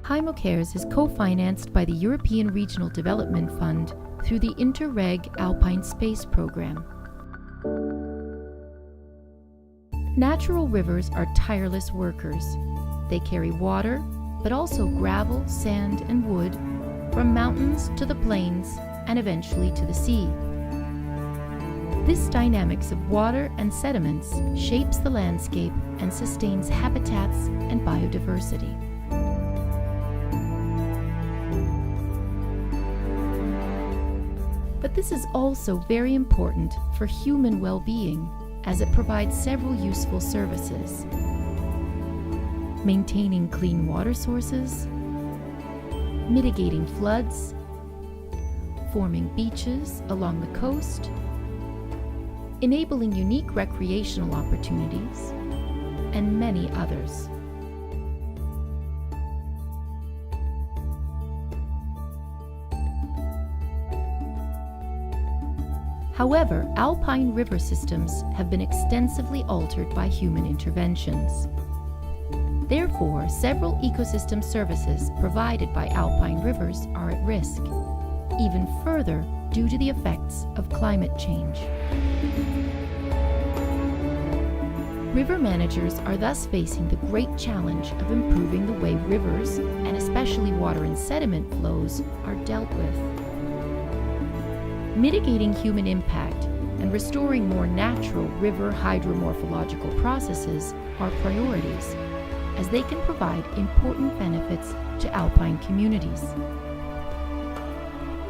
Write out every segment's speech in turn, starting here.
HyMoCARES is co-financed by the European Regional Development Fund through the Interreg Alpine Space Program. Natural rivers are tireless workers. They carry water, but also gravel, sand, and wood from mountains to the plains and eventually to the sea. This dynamics of water and sediments shapes the landscape and sustains habitats and biodiversity. But this is also very important for human well-being, as it provides several useful services: maintaining clean water sources, mitigating floods, forming beaches along the coast, enabling unique recreational opportunities, and many others. However, alpine river systems have been extensively altered by human interventions. Therefore, several ecosystem services provided by alpine rivers are at risk, even further due to the effects of climate change. River managers are thus facing the great challenge of improving the way rivers, and especially water and sediment flows, are dealt with. Mitigating human impact and restoring more natural river hydromorphological processes are priorities, as they can provide important benefits to alpine communities.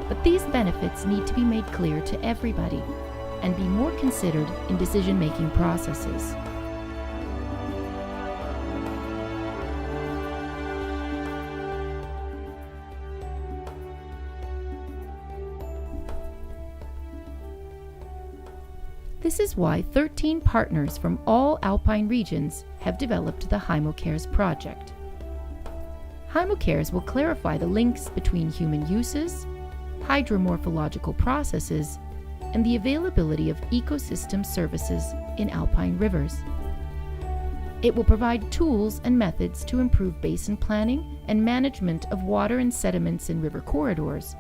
But these benefits need to be made clear to everybody and be more considered in decision-making processes. This is why 13 partners from all alpine regions have developed the HyMoCARES project. HyMoCARES will clarify the links between human uses, hydromorphological processes, and the availability of ecosystem services in alpine rivers. It will provide tools and methods to improve basin planning and management of water and sediments in river corridors,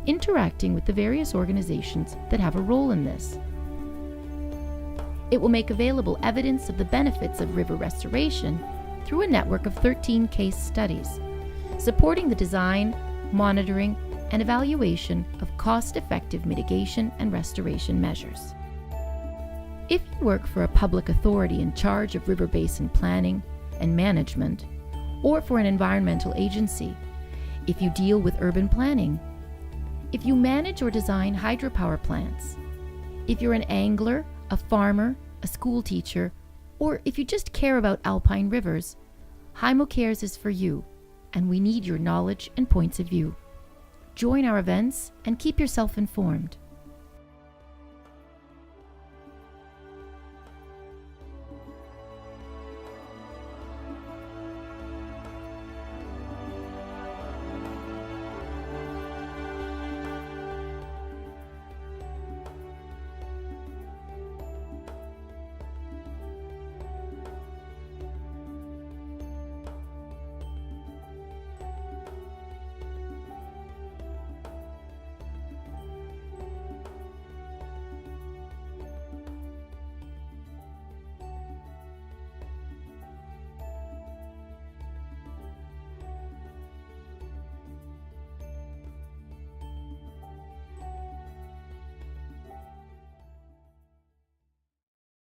interacting with the various organizations that have a role in this. It will make available evidence of the benefits of river restoration through a network of 13 case studies, supporting the design, monitoring, and evaluation of cost-effective mitigation and restoration measures. If you work for a public authority in charge of river basin planning and management, or for an environmental agency, if you deal with urban planning, if you manage or design hydropower plants, if you're an angler, a farmer, a school teacher, or if you just care about alpine rivers, HyMoCARES is for you, and we need your knowledge and points of view. Join our events and keep yourself informed.